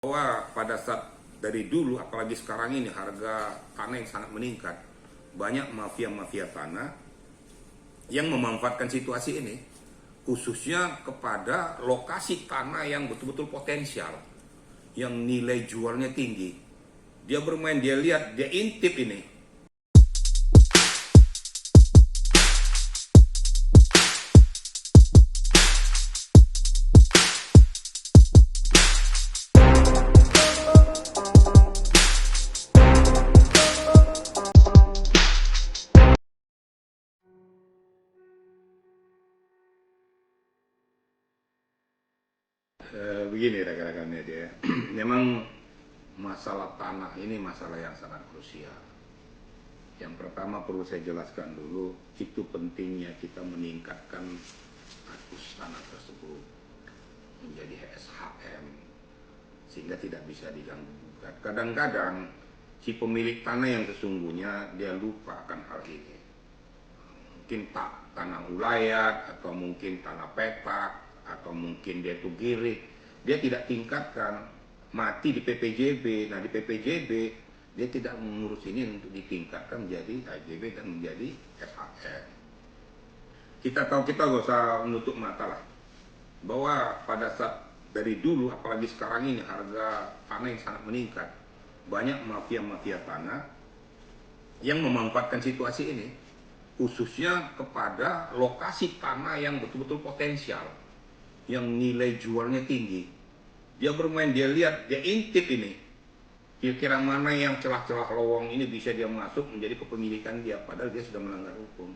Bahwa pada saat dari dulu apalagi sekarang ini harga tanah yang sangat meningkat, banyak mafia-mafia tanah yang memanfaatkan situasi ini khususnya kepada lokasi tanah yang betul-betul potensial, yang nilai jualnya tinggi. Dia bermain, dia lihat, dia intip ini. Begini rekan-rekan media, memang masalah tanah ini masalah yang sangat krusial. Yang pertama perlu saya jelaskan dulu, itu pentingnya kita meningkatkan status tanah tersebut menjadi SHM sehingga tidak bisa diganggu gugat. Kadang-kadang si pemilik tanah yang sesungguhnya dia lupa akan hal ini. Mungkin tanah ulayat atau mungkin tanah petak atau mungkin dia itu girik, dia tidak tingkatkan, mati di PPJB. Nah di PPJB dia tidak mengurus ini untuk ditingkatkan menjadi HJB dan menjadi SHM. Kita tahu, kita gak usah menutup mata lah, bahwa pada saat dari dulu apalagi sekarang ini harga tanah yang sangat meningkat, banyak mafia-mafia tanah yang memanfaatkan situasi ini khususnya kepada lokasi tanah yang betul-betul potensial, yang nilai jualnya tinggi. Dia bermain, dia lihat, dia intip ini. Kira-kira mana yang celah-celah lowong ini bisa dia masuk menjadi kepemilikan dia, padahal dia sudah melanggar hukum.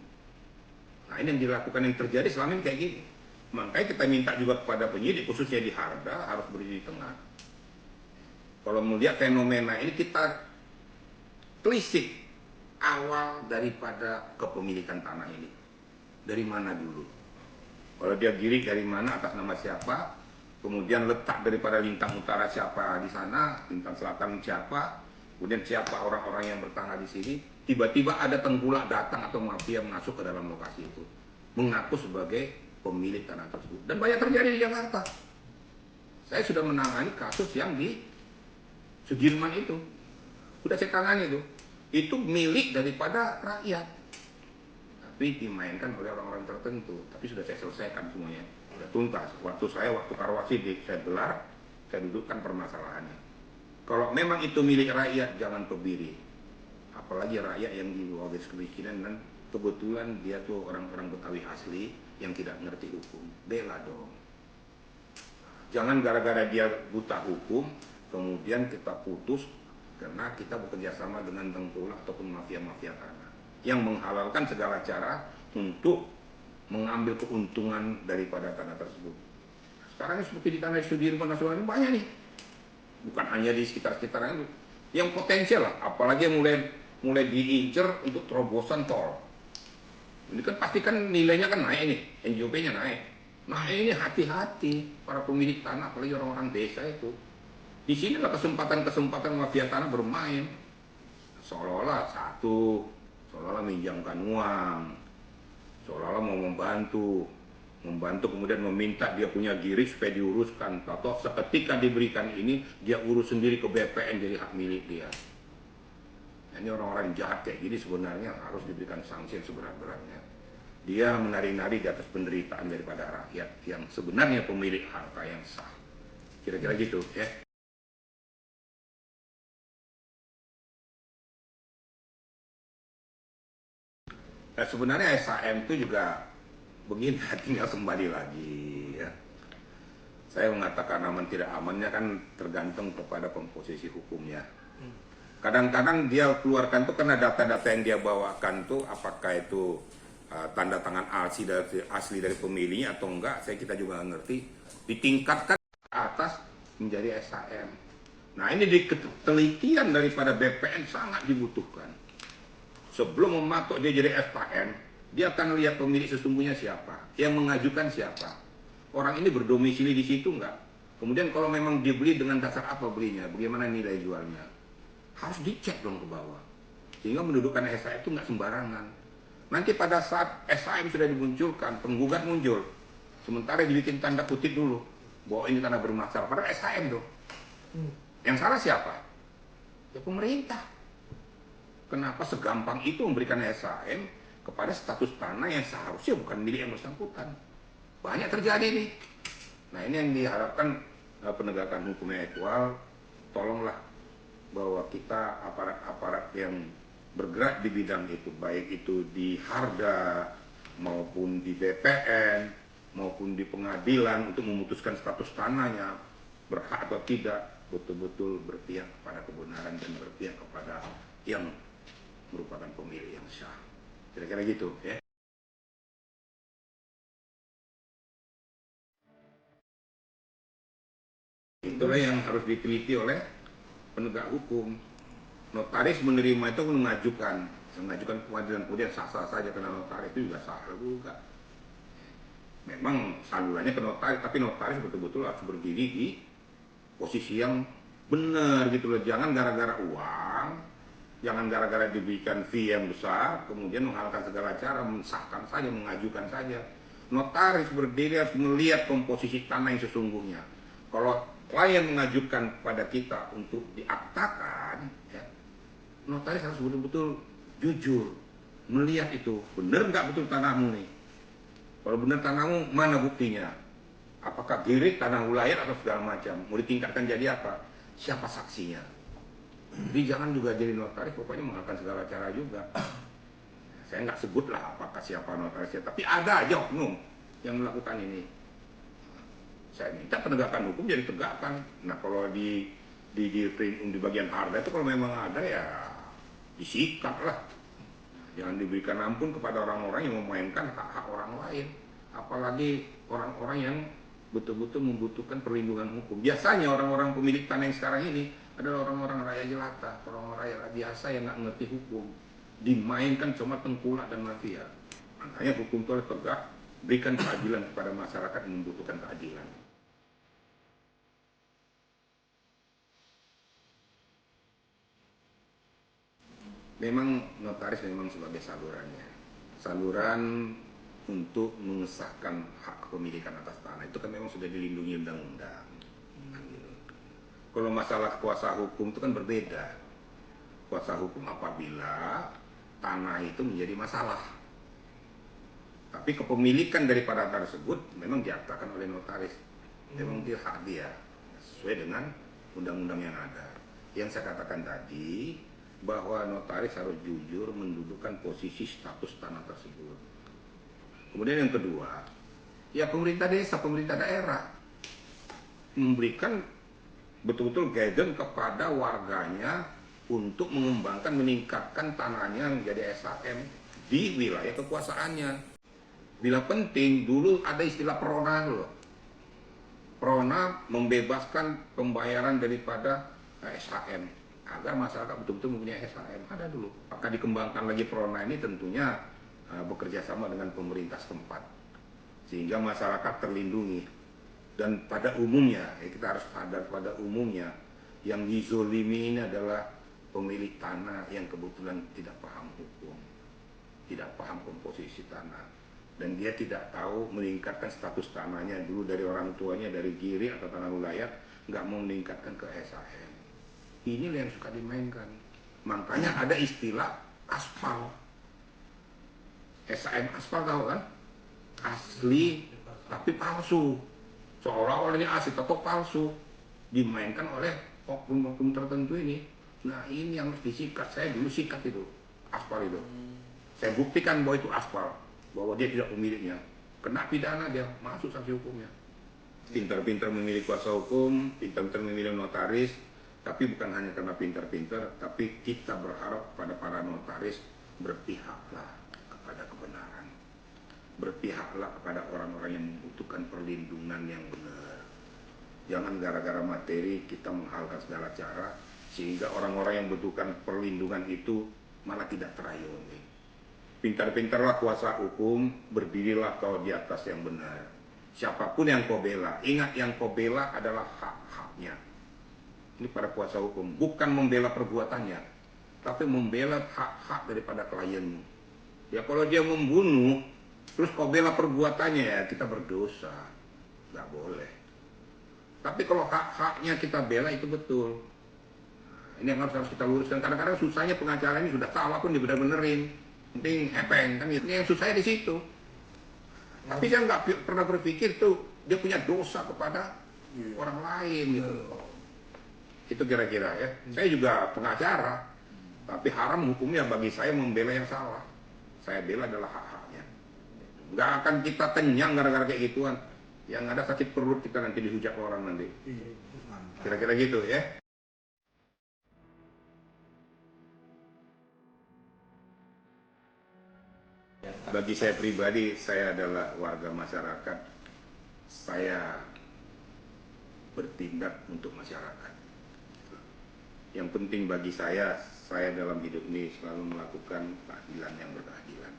Nah ini yang dilakukan, yang terjadi selama ini kayak gini. Makanya kita minta juga kepada penyidik, khususnya di Harda, harus berdiri di tengah. Kalau melihat fenomena ini, kita telisik awal daripada kepemilikan tanah ini. Dari mana dulu? Kalau dia girik dari mana, atas nama siapa? Kemudian letak daripada lintang utara siapa di sana, lintang selatan siapa, kemudian siapa orang-orang yang bertanah di sini. Tiba-tiba ada tengkulak datang atau mafia masuk ke dalam lokasi itu, mengaku sebagai pemilik tanah tersebut. Dan banyak terjadi di Jakarta. Saya sudah menangani kasus yang di Sudirman itu, sudah saya tangani itu. Itu milik daripada rakyat, tapi dimainkan oleh orang-orang tertentu. Tapi sudah saya selesaikan semuanya, sudah tuntas. Waktu Karwasidik saya gelar, saya dudukkan permasalahannya. Kalau memang itu milik rakyat, jangan kebiri. Apalagi rakyat yang di bawah garis kemiskinan dan kebetulan dia tuh orang-orang Betawi asli yang tidak ngerti hukum. Bela dong. Jangan gara-gara dia buta hukum, kemudian kita putus karena kita bekerja sama dengan tengkulak ataupun mafia-mafia tanah yang menghalalkan segala cara untuk mengambil keuntungan daripada tanah tersebut. Sekarang seperti di tanah Sudirman Nasional ini banyak nih, bukan hanya di sekitar-sekitaran itu, yang potensial lah, apalagi yang mulai diincer untuk terobosan tol. Ini kan pasti kan nilainya kan naik nih, NJP-nya naik. Nah ini hati-hati para pemilik tanah, apalagi orang-orang desa itu. Di sinilah kesempatan-kesempatan mafia tanah bermain, seolah-olah seolah-olah minjamkan uang, seolah-olah mau membantu kemudian meminta dia punya girik supaya diuruskan. Atau seketika diberikan ini, dia urus sendiri ke BPN jadi hak milik dia. Ini orang-orang jahat kayak gini sebenarnya harus diberikan sanksi seberat-beratnya. Dia menari-nari di atas penderitaan daripada rakyat yang sebenarnya pemilik harta yang sah. Kira-kira gitu ya. Nah, sebenarnya SHM itu juga begini, tinggal kembali lagi ya. Saya mengatakan aman tidak amannya kan tergantung kepada komposisi hukumnya. Kadang-kadang dia keluarkan tuh karena data-data yang dia bawakan tuh apakah itu tanda tangan asli dari pemilihnya atau enggak, kita juga nggak ngerti. Ditingkatkan ke atas menjadi SHM. Nah ini di ketelitian daripada BPN sangat dibutuhkan. Sebelum mematok dia jadi SHM, dia akan lihat pemilik sesungguhnya siapa, yang mengajukan siapa. Orang ini berdomisili di situ enggak? Kemudian kalau memang dibeli dengan dasar apa belinya, bagaimana nilai jualnya, harus dicek dong ke bawah. Sehingga mendudukan SHM itu enggak sembarangan. Nanti pada saat SHM sudah dimunculkan, penggugat muncul, sementara dibikin tanda kutip dulu bahwa ini tanah bermasalah, padahal SHM dong. Yang salah siapa? Ya pemerintah. Kenapa segampang itu memberikan SHM kepada status tanah yang seharusnya bukan milik yang bersangkutan? Banyak terjadi nih. Nah ini yang diharapkan penegakan hukum yang equal. Tolonglah bahwa kita aparat-aparat yang bergerak di bidang itu, baik itu di Harda maupun di BPN maupun di pengadilan untuk memutuskan status tanahnya berhak atau tidak, betul-betul berpihak kepada kebenaran dan berpihak kepada yang merupakan pemilik yang sah. Kira-kira gitu ya. Itulah yang harus diteliti oleh penegak hukum. Notaris menerima itu mengajukan ke pengadilan, kemudian sah-sah saja karena notaris itu juga sah juga. Memang salurannya ke notaris, tapi notaris betul-betul harus berdiri di posisi yang benar gitu loh. Jangan gara-gara uang, jangan gara-gara diberikan fee yang besar, kemudian menghalalkan segala cara, mensahkan saja, mengajukan saja. Notaris berdiri harus melihat komposisi tanah yang sesungguhnya. Kalau klien mengajukan pada kita untuk diaktakan, ya, notaris harus betul-betul jujur melihat itu benar nggak betul tanahmu nih. Kalau benar tanahmu, mana buktinya? Apakah girit, tanah wilayah atau segala macam? Mau ditingkatkan jadi apa? Siapa saksinya? Jadi jangan juga jadi notaris, pokoknya menghalalkan segala cara juga. Saya nggak sebut lah apakah siapa notarisnya, tapi ada aja oknum yang melakukan ini. Saya minta penegakan hukum jadi tegakkan. Nah kalau di bagian harga itu kalau memang ada ya disikat lah. Jangan diberikan ampun kepada orang-orang yang memainkan hak-hak orang lain. Apalagi orang-orang yang betul-betul membutuhkan perlindungan hukum. Biasanya orang-orang pemilik tanah yang sekarang ini adalah orang-orang rakyat jelata, orang-orang rakyat biasa yang nggak ngerti hukum. Dimainkan cuma tengkulak dan mafia. Makanya hukum itu harus tegak, berikan keadilan kepada masyarakat yang membutuhkan keadilan. Memang notaris memang sebagai salurannya. Saluran untuk mengesahkan hak kepemilikan atas tanah itu kan memang sudah dilindungi undang-undang. Kalau masalah kuasa hukum itu kan berbeda. Kuasa hukum apabila tanah itu menjadi masalah. Tapi kepemilikan daripada tanah tersebut memang diaktakan oleh notaris. Memang dia hak dia sesuai dengan undang-undang yang ada. Yang saya katakan tadi, bahwa notaris harus jujur mendudukkan posisi status tanah tersebut. Kemudian yang kedua, ya pemerintah desa, pemerintah daerah memberikan betul-betul guidance kepada warganya untuk mengembangkan, meningkatkan tanahnya menjadi SHM di wilayah kekuasaannya. Bila penting, dulu ada istilah PRONA loh. PRONA membebaskan pembayaran daripada SHM agar masyarakat betul-betul mempunyai SHM. Ada dulu. Akan dikembangkan lagi PRONA ini tentunya bekerja sama dengan pemerintah setempat sehingga masyarakat terlindungi. Dan pada umumnya, ya kita harus sadar pada umumnya yang dizolimi ini adalah pemilik tanah yang kebetulan tidak paham hukum, tidak paham komposisi tanah, dan dia tidak tahu meningkatkan status tanahnya dulu dari orang tuanya, dari giri atau tanah wilayah, nggak mau meningkatkan ke SHM. Inilah yang suka dimainkan. Makanya ada istilah aspal. SHM aspal tahu kan? Asli tapi palsu. Seolah-olah ini asli tapi palsu. Dimainkan oleh oknum-oknum tertentu ini. Nah ini yang harus disikat. Saya dulu sikat itu, aspal itu. Saya buktikan bahwa itu aspal, bahwa dia tidak pemiliknya. Kena pidana dia, masuk sanksi hukumnya. Pintar-pintar memilih kuasa hukum, pintar-pintar memilih notaris. Tapi bukan hanya karena pintar-pintar, tapi kita berharap pada para notaris berpihaklah kepada kebenaran. Berpihaklah kepada orang-orang yang membutuhkan perlindungan yang benar. Jangan gara-gara materi kita menghalalkan segala cara, sehingga orang-orang yang membutuhkan perlindungan itu malah tidak terayomi. Pintar-pintarlah kuasa hukum, berdirilah kau di atas yang benar. Siapapun yang kau bela, ingat yang kau bela adalah hak-haknya. Ini pada kuasa hukum, bukan membela perbuatannya, tapi membela hak-hak daripada klienmu. Ya kalau dia membunuh, terus kau bela perbuatannya, ya kita berdosa. Nggak boleh. Tapi kalau hak-haknya kita bela itu betul. Ini yang harus kita luruskan. Kadang-kadang susahnya pengacara ini sudah salah pun dibener-benerin. Penting epeng kan. Ini yang susahnya di situ. Tapi saya nggak pernah berpikir tuh dia punya dosa kepada orang lain gitu. Itu kira-kira ya. Saya juga pengacara, tapi haram hukumnya bagi saya membela yang salah. Saya bela adalah hak-haknya. Nggak akan kita kenyang gara-gara kayak gituan. Yang ada sakit perut kita nanti dihujat orang nanti. Kira-kira gitu ya. Bagi saya pribadi, saya adalah warga masyarakat. Saya bertindak untuk masyarakat. Yang penting bagi saya dalam hidup ini selalu melakukan keadilan yang berkeadilan.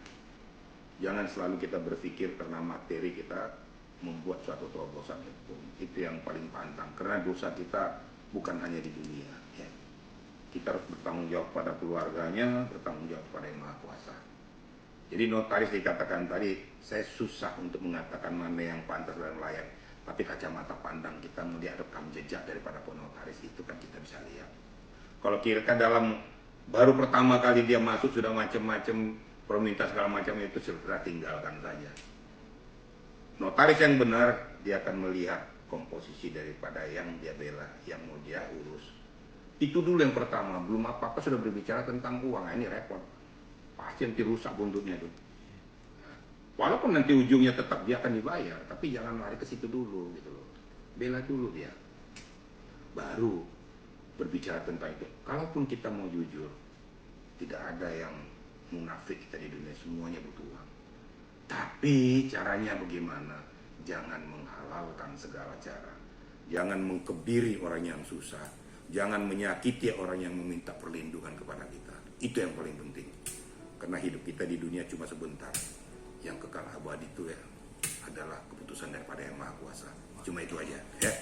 Jangan selalu kita berpikir karena materi kita membuat suatu terobosan hukum. Itu yang paling pantang. Karena dosa kita bukan hanya di dunia. Ya. Kita harus bertanggung jawab pada keluarganya, bertanggung jawab pada Yang Maha Kuasa. Jadi notaris dikatakan tadi, saya susah untuk mengatakan mana yang pantas dan layak. Tapi kacamata pandang kita melihat rekam jejak daripada penotaris itu kan kita bisa lihat. Kalau kira dalam baru pertama kali dia masuk sudah macam-macam permintaan segala macam itu sudah tinggalkan saja. Notaris yang benar dia akan melihat komposisi daripada yang dia bela, yang mau dia urus. Itu dulu yang pertama, belum apa-apa sudah berbicara tentang uang. Ini repot. Pasti nanti rusak buntutnya tuh. Walaupun nanti ujungnya tetap dia akan dibayar, tapi jangan lari ke situ dulu gitu loh. Bela dulu dia. Baru berbicara tentang itu. Kalaupun kita mau jujur, tidak ada yang munafik kita di dunia, semuanya butuh uang. Tapi caranya bagaimana? Jangan menghalalkan segala cara. Jangan mengkebiri orang yang susah. Jangan menyakiti orang yang meminta perlindungan kepada kita. Itu yang paling penting. Karena hidup kita di dunia cuma sebentar. Yang kekal abadi itu ya adalah keputusan daripada Yang Maha Kuasa. Cuma itu aja ya.